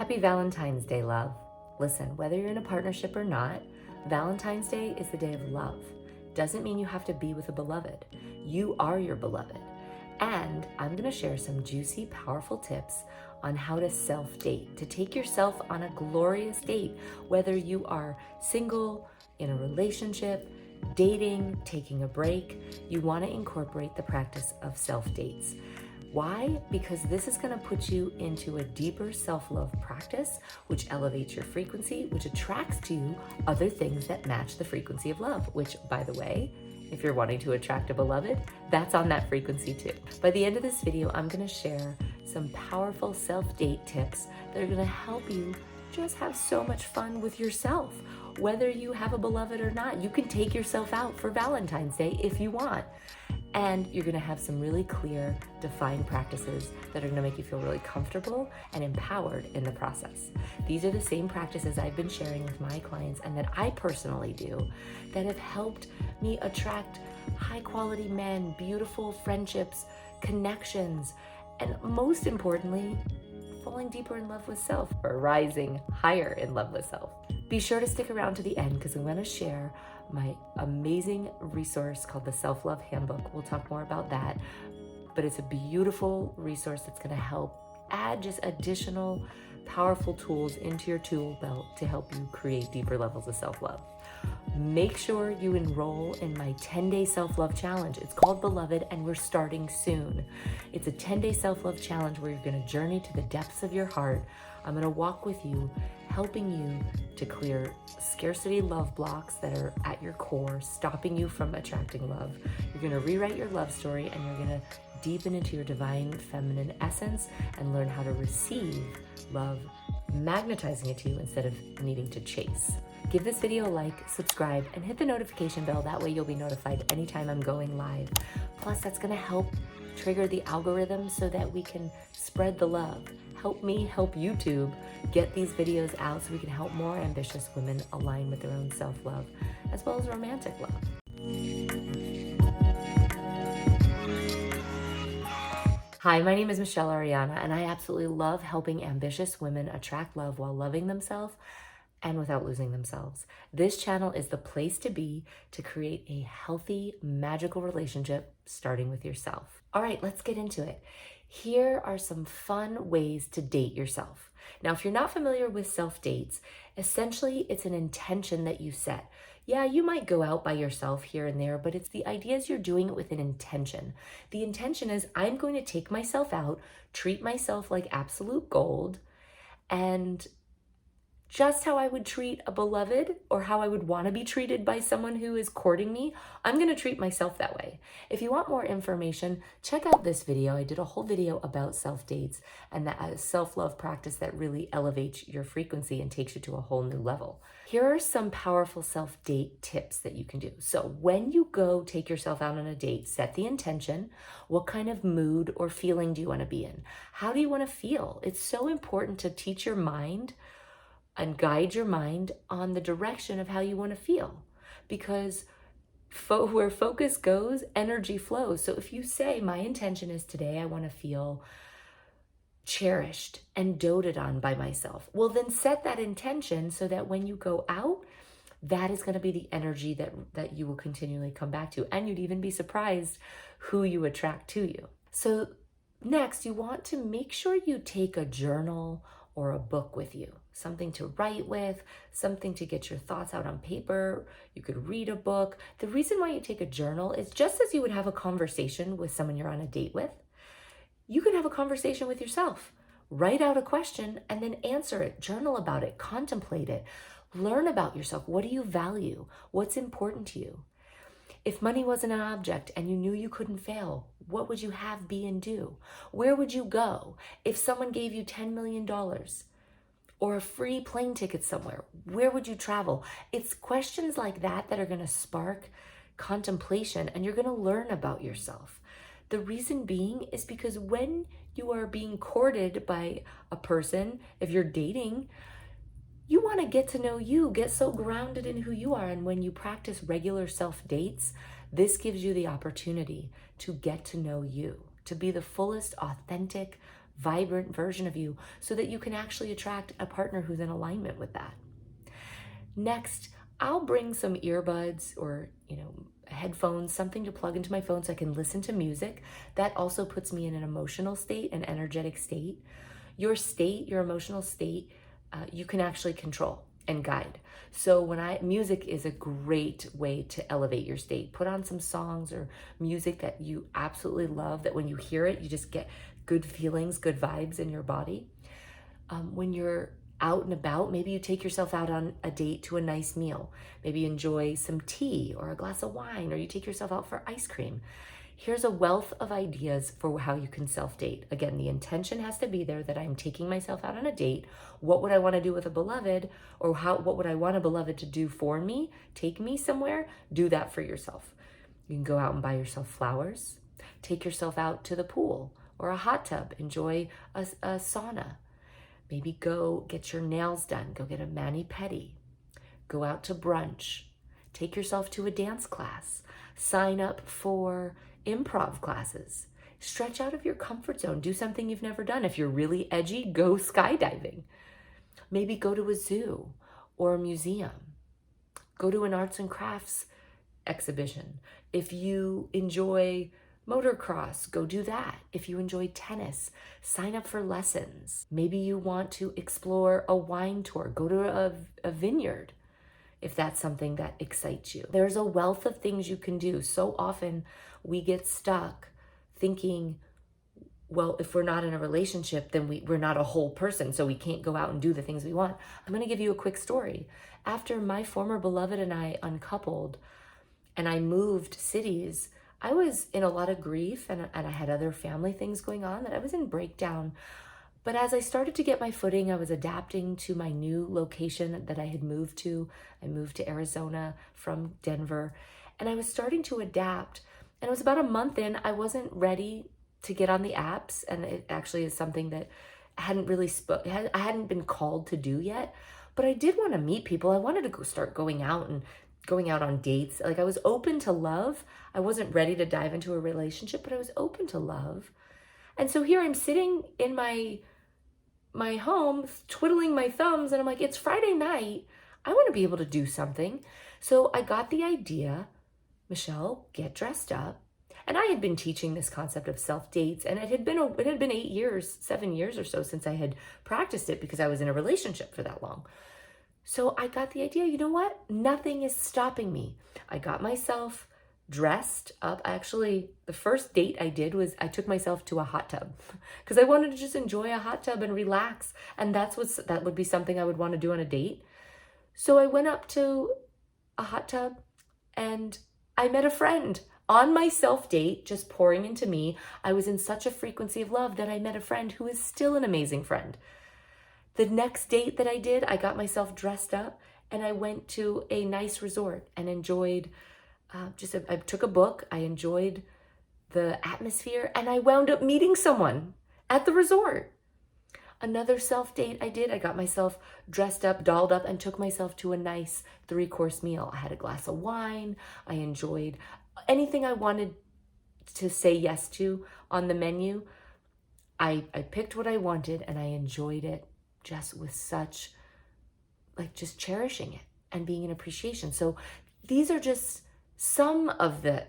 Happy Valentine's Day, love. Listen, whether you're in a partnership or not, Valentine's Day is the day of love. Doesn't mean you have to be with a beloved. You are your beloved. And I'm gonna share some juicy, powerful tips on how to self-date, to take yourself on a glorious date, whether you are single, in a relationship, dating, taking a break. You wanna incorporate the practice of self-dates. Why? Because this is gonna put you into a deeper self-love practice, which elevates your frequency, which attracts to you other things that match the frequency of love, which, by the way, if you're wanting to attract a beloved, that's on that frequency too. By the end of this video, I'm gonna share some powerful self-date tips that are gonna help you just have so much fun with yourself. Whether you have a beloved or not, you can take yourself out for Valentine's Day if you want. And you're gonna have some really clear, defined practices that are gonna make you feel really comfortable and empowered in the process. These are the same practices I've been sharing with my clients and that I personally do that have helped me attract high quality men, beautiful friendships, connections, and most importantly, falling deeper in love with self or rising higher in love with self. Be sure to stick around to the end because I'm going to share my amazing resource called the Self-Love Handbook. We'll talk more about that, but it's a beautiful resource that's going to help add just additional powerful tools into your tool belt to help you create deeper levels of self-love. Make sure you enroll in my 10-day self-love challenge. It's called Beloved, and we're starting soon. It's a 10-day self-love challenge where you're going to journey to the depths of your heart. I'm going to walk with you, helping you to clear scarcity love blocks that are at your core, stopping you from attracting love. You're going to rewrite your love story, and you're going to deepen into your divine feminine essence and learn how to receive love, magnetizing it to you instead of needing to chase. Give this video a like, subscribe, and hit the notification bell. That way you'll be notified anytime I'm going live. Plus, that's gonna help trigger the algorithm so that we can spread the love. Help me help YouTube get these videos out so we can help more ambitious women align with their own self-love, as well as romantic love. Hi, my name is Michele Ariana, and I absolutely love helping ambitious women attract love while loving themselves and without losing themselves. This channel is the place to be to create a healthy, magical relationship starting with yourself. All right, let's get into it. Here are some fun ways to date yourself. Now, if you're not familiar with self-dates, essentially it's an intention that you set. Yeah, you might go out by yourself here and there, but it's the idea is you're doing it with an intention. The intention is I'm going to take myself out, treat myself like absolute gold, and just how I would treat a beloved or how I would want to be treated by someone who is courting me, I'm going to treat myself that way. If you want more information, check out this video. I did a whole video about self-dates and that self-love practice that really elevates your frequency and takes you to a whole new level. Here are some powerful self-date tips that you can do. So when you go take yourself out on a date, set the intention. What kind of mood or feeling do you want to be in? How do you want to feel? It's so important to teach your mind and guide your mind on the direction of how you want to feel, because where focus goes, energy flows. So if you say, my intention is today I want to feel cherished and doted on by myself, well, then set that intention so that when you go out, that is going to be the energy that you will continually come back to, and you'd even be surprised who you attract to you. So next, you want to make sure you take a journal or a book with you, something to write with, something to get your thoughts out on paper. You could read a book. The reason why you take a journal is just as you would have a conversation with someone you're on a date with, you can have a conversation with yourself. Write out a question and then answer it, journal about it, contemplate it, learn about yourself. What do you value? What's important to you? If money wasn't an object and you knew you couldn't fail, what would you have, be, and do? Where would you go? If someone gave you $10 million or a free plane ticket somewhere, where would you travel? It's questions like that that are going to spark contemplation, and you're going to learn about yourself. The reason being is because when you are being courted by a person, if you're dating, you want to get to know you, get so grounded in who you are. And when you practice regular self-dates, this gives you the opportunity to get to know you, to be the fullest, authentic vibrant version of you so that you can actually attract a partner who's in alignment with that. Next, I'll bring some earbuds or, headphones, something to plug into my phone so I can listen to music. That also puts me in an emotional state, an energetic state. Your state, your emotional state, you can actually control and guide. So music is a great way to elevate your state. Put on some songs or music that you absolutely love, that when you hear it, you just get good feelings, good vibes in your body. When you're out and about, maybe you take yourself out on a date to a nice meal. Maybe you enjoy some tea or a glass of wine, or you take yourself out for ice cream. Here's a wealth of ideas for how you can self-date. Again, the intention has to be there that I'm taking myself out on a date. What would I want to do with a beloved? Or what would I want a beloved to do for me? Take me somewhere? Do that for yourself. You can go out and buy yourself flowers. Take yourself out to the pool or a hot tub. Enjoy a sauna. Maybe go get your nails done. Go get a mani-pedi. Go out to brunch. Take yourself to a dance class. Sign up for improv classes. Stretch out of your comfort zone. Do something you've never done. If you're really edgy, go skydiving. Maybe go to a zoo or a museum. Go to an arts and crafts exhibition. If you enjoy motocross, go do that. If you enjoy tennis, sign up for lessons. Maybe you want to explore a wine tour. Go to a vineyard if that's something that excites you. There's a wealth of things you can do. So often we get stuck thinking, well, if we're not in a relationship, then we're not a whole person, so we can't go out and do the things we want. I'm going to give you a quick story. After my former beloved and I uncoupled and I moved cities, I was in a lot of grief and I had other family things going on that I was in breakdown. But as I started to get my footing, I was adapting to my new location that I had moved to. I moved to Arizona from Denver, and I was starting to adapt. And it was about a month in, I wasn't ready to get on the apps. And it actually is something that I hadn't really I hadn't been called to do yet, but I did want to meet people. I wanted to start going out on dates. Like, I was open to love. I wasn't ready to dive into a relationship, but I was open to love. And so here I'm sitting in my home, twiddling my thumbs, and I'm like, it's Friday night. I want to be able to do something. So I got the idea, Michele, get dressed up. And I had been teaching this concept of self-dates, and it had been 8 years, 7 years or so since I had practiced it because I was in a relationship for that long. So I got the idea, you know what? Nothing is stopping me. I got myself dressed up. Actually, the first date I did was I took myself to a hot tub because I wanted to just enjoy a hot tub and relax. And that would be something I would want to do on a date. So I went up to a hot tub and I met a friend on my self-date, just pouring into me. I was in such a frequency of love that I met a friend who is still an amazing friend. The next date that I did, I got myself dressed up and I went to a nice resort and enjoyed I took a book, I enjoyed the atmosphere, and I wound up meeting someone at the resort. Another self-date I did, I got myself dressed up, dolled up, and took myself to a nice 3-course meal. I had a glass of wine, I enjoyed anything I wanted to say yes to on the menu. I picked what I wanted and I enjoyed it just with such, just cherishing it and being in appreciation. So these are just some of the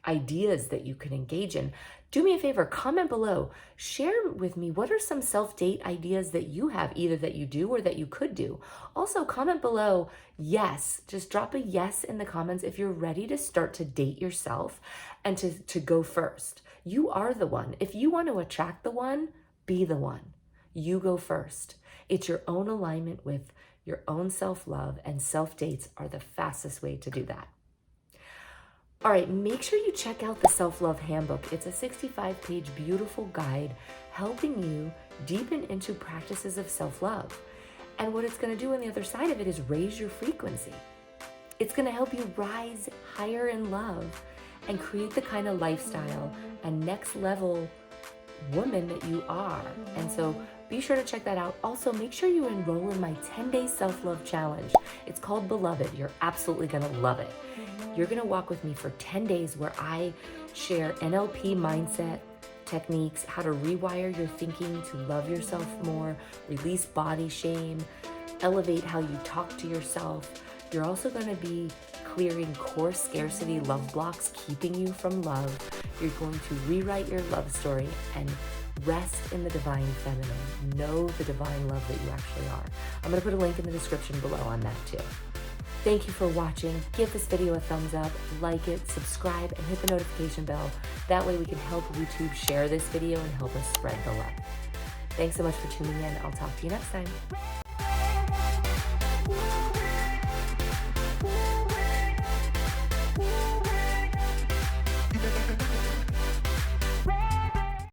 ideas that you can engage in. Do me a favor, comment below. Share with me what are some self-date ideas that you have, either that you do or that you could do. Also, comment below, yes. Just drop a yes in the comments if you're ready to start to date yourself and to go first. You are the one. If you want to attract the one, be the one. You go first. It's your own alignment with your own self-love, and self-dates are the fastest way to do that. All right, make sure you check out the Self-Love Handbook. It's a 65-page beautiful guide helping you deepen into practices of self-love. And what it's going to do on the other side of it is raise your frequency. It's going to help you rise higher in love and create the kind of lifestyle and next level woman that you are. And so be sure to check that out. Also, make sure you enroll in my 10-day self-love challenge. It's called Beloved. You're absolutely going to love it. You're going to walk with me for 10 days where I share NLP mindset, techniques, how to rewire your thinking to love yourself more, release body shame, elevate how you talk to yourself. You're also going to be clearing core scarcity love blocks keeping you from love. You're going to rewrite your love story and rest in the divine feminine. Know the divine love that you actually are. I'm going to put a link in the description below on that too. Thank you for watching. Give this video a thumbs up, like it, subscribe, and hit the notification bell. That way we can help YouTube share this video and help us spread the love. Thanks so much for tuning in. I'll talk to you next time.